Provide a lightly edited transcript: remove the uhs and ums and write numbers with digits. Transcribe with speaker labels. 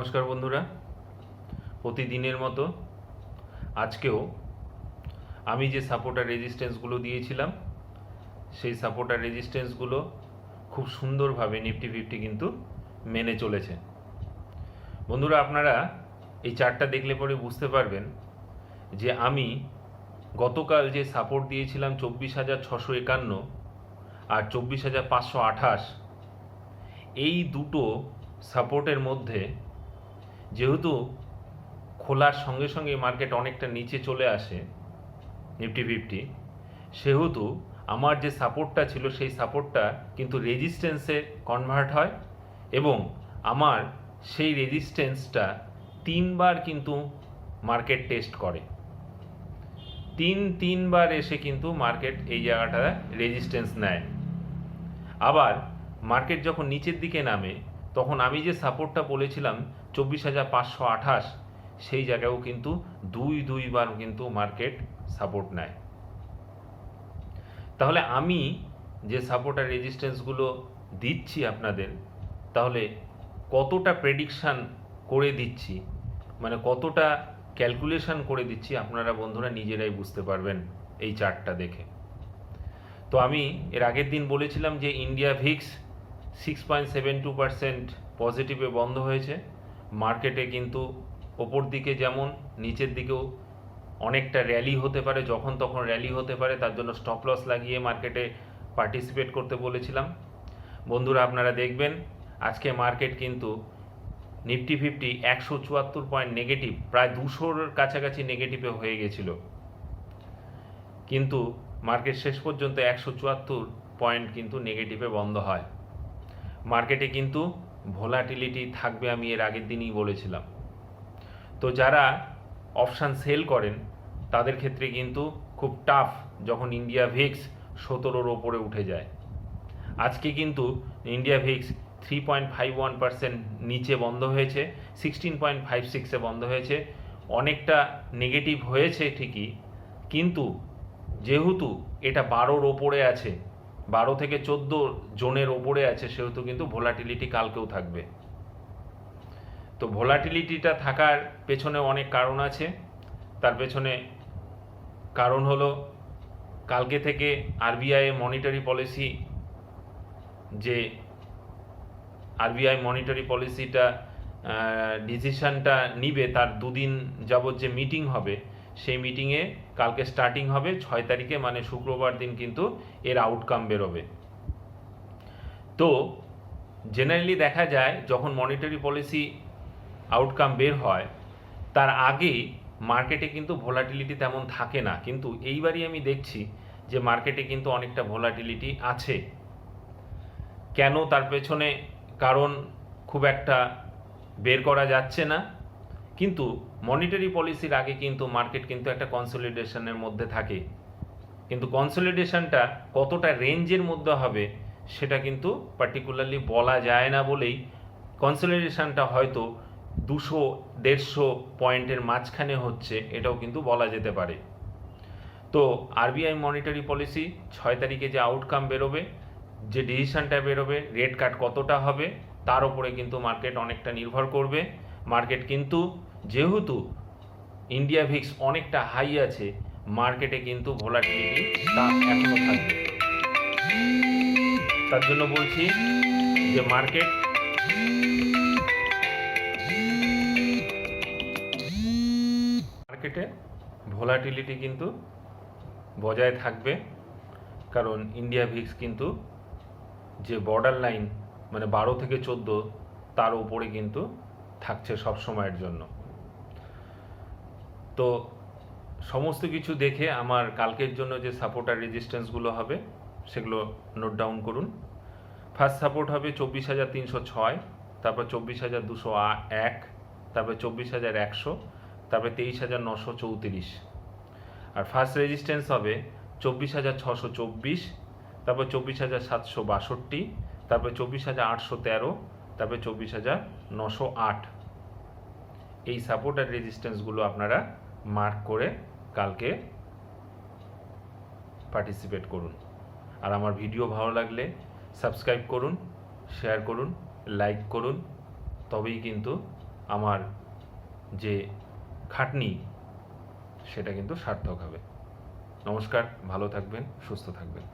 Speaker 1: নমস্কার বন্ধুরা, প্রতিদিনের মতো আজকেও আমি যে সাপোর্ট আর রেজিস্ট্যান্সগুলো দিয়েছিলাম সেই সাপোর্ট আর রেজিস্ট্যান্সগুলো খুব সুন্দরভাবে নিফটি ফিফটি কিন্তু মেনে চলেছে। বন্ধুরা, আপনারা এই চার্টটা দেখলে পরে বুঝতে পারবেন যে আমি গতকাল যে সাপোর্ট দিয়েছিলাম 24,651 আর 24,528, এই দুটো সাপোর্টের মধ্যে যেহেতু খোলার সঙ্গে সঙ্গে মার্কেট অনেকটা নিচে চলে আসে নিফটি ফিফটি, সেহেতু আমার যে সাপোর্টটা ছিল সেই সাপোর্টটা কিন্তু রেজিস্ট্যান্সে কনভার্ট হয় এবং আমার সেই রেজিস্ট্যান্সটা তিনবার কিন্তু মার্কেট টেস্ট করে। তিনবার এসে কিন্তু মার্কেট এই জায়গাটা রেজিস্ট্যান্স নেয়। আবার মার্কেট যখন নিচের দিকে নামে তখন আমি যে সাপোর্টটা বলেছিলাম 24,528, সেই জায়গায়ও কিন্তু দুইবার কিন্তু মার্কেট সাপোর্ট নেয়। তাহলে আমি যে সাপোর্ট আর রেজিস্ট্যান্সগুলো দিচ্ছি আপনাদের, তাহলে কতটা প্রেডিকশান করে দিচ্ছি, মানে কতটা ক্যালকুলেশন করে দিচ্ছি, আপনারা বন্ধুরা নিজেরাই বুঝতে পারবেন এই চার্টটা দেখে। তো আমি এর আগের দিন বলেছিলাম যে ইন্ডিয়া ভিক্স 6.72% পজিটিভে বন্ধ হয়েছে। মার্কেটে কিন্তু ওপর দিকে যেমন নিচের দিকেও অনেকটা র্যালি হতে পারে, যখন তখন র্যালি হতে পারে, তার জন্য স্টপ লস লাগিয়ে মার্কেটে পার্টিসিপেট করতে বলেছিলাম। বন্ধুরা, আপনারা দেখবেন আজকে মার্কেট কিন্তু নিফটি ফিফটি 174 পয়েন্ট নেগেটিভ, প্রায় 200-র কাছাকাছি নেগেটিভে হয়ে গেছিল, কিন্তু মার্কেট শেষ পর্যন্ত 174 পয়েন্ট কিন্তু নেগেটিভে বন্ধ হয়। মার্কেটে কিন্তু ভোলাটিলিটি থাকবে, আমি এর আগের দিনই বলেছিলাম। তো যারা অপশান সেল করেন তাদের ক্ষেত্রে কিন্তু খুব টাফ যখন ইন্ডিয়া ভিক্স 17-র ওপরে উঠে যায়। আজকে কিন্তু ইন্ডিয়া ভিক্স 3.51% নিচে বন্ধ হয়েছে, 16.56-এ বন্ধ হয়েছে। অনেকটা নেগেটিভ হয়েছে ঠিকই, কিন্তু যেহেতু এটা 12-র ওপরে আছে, 12 থেকে 14 জোনের ওপরে আছে, সেহেতু কিন্তু ভোলাটিলিটি কালকেও থাকবে। তো ভোলাটিলিটিটা থাকার পেছনে অনেক কারণ আছে। তার পেছনে কারণ হলো কালকে থেকে আরবিআই মনিটারি পলিসি, যে আরবিআই মনিটারি পলিসিটা ডিসিশনটা নিবে, তার দুদিন যাবত যে মিটিং হবে, সেই মিটিংয়ে কালকে স্টার্টিং হবে 6 তারিখে, মানে শুক্রবার দিন কিন্তু এর আউটকাম বেরোবে। তো জেনারেলি দেখা যায় যখন মনিটারি পলিসি আউটকাম বের হয় তার আগে মার্কেটে কিন্তু ভোলাটিলিটি তেমন থাকে না, কিন্তু এইবারই আমি দেখছি যে মার্কেটে কিন্তু অনেকটা ভোলাটিলিটি আছে। কেন, তার পেছনে কারণ খুব একটা বের করা যাচ্ছে না, কিন্তু মনিটারি পলিসির আগে কিন্তু মার্কেট কিন্তু একটা কনসলিডেশনের মধ্যে থাকে, কিন্তু কনসলিডেশনটা কতটা রেঞ্জের মধ্যে হবে সেটা কিন্তু পার্টিকুলারলি বলা যায় না বলেই কনসলিডেশনটা হয়তো 200-150 পয়েন্টের মাঝখানে হচ্ছে, এটাও কিন্তু বলা যেতে পারে। তো আরবিআই মনিটারি পলিসি 6 তারিখে যে আউটকাম বেরোবে, যে ডিসিশনটা বেরোবে, রেট কাট কতটা হবে, তার উপরে কিন্তু মার্কেট অনেকটা নির্ভর করবে। মার্কেট কিন্তু যেহেতু ইন্ডিয়া ভিক্স অনেকটা হাই আছে, মার্কেটে কিন্তু ভোলাটিলিটি তা এখনো থাকবে। তার জন্য বলছি যে মার্কেটে ভোলাটিলিটি কিন্তু বজায় থাকবে, কারণ ইন্ডিয়া ভিক্স কিন্তু যে বর্ডার লাইন, মানে 12 থেকে 14, তার উপরে কিন্তু থাকছে সব সময়ের জন্য। তো সমস্ত কিছু দেখে আমার কালকের জন্য যে সাপোর্ট আর রেজিস্ট্যান্সগুলো হবে সেগুলো নোট ডাউন করুন। ফার্স্ট সাপোর্ট হবে 24,306, তারপর 24,201, তারপর 24,100, তারপর 23,934। আর ফার্স্ট রেজিস্ট্যান্স হবে 24,624, তারপর 24,762, তারপর 24,813, তারপর 24,908। এই সাপোর্ট আর রেজিস্ট্যান্সগুলো আপনারা মার্ক করে কালকে পার্টিসিপেট করুন। আর আমার ভিডিও ভালো লাগলে সাবস্ক্রাইব করুন, শেয়ার করুন, লাইক করুন, তবেই কিন্তু আমার যে খাটনি সেটা কিন্তু সার্থক হবে। নমস্কার, ভালো থাকবেন, সুস্থ থাকবেন।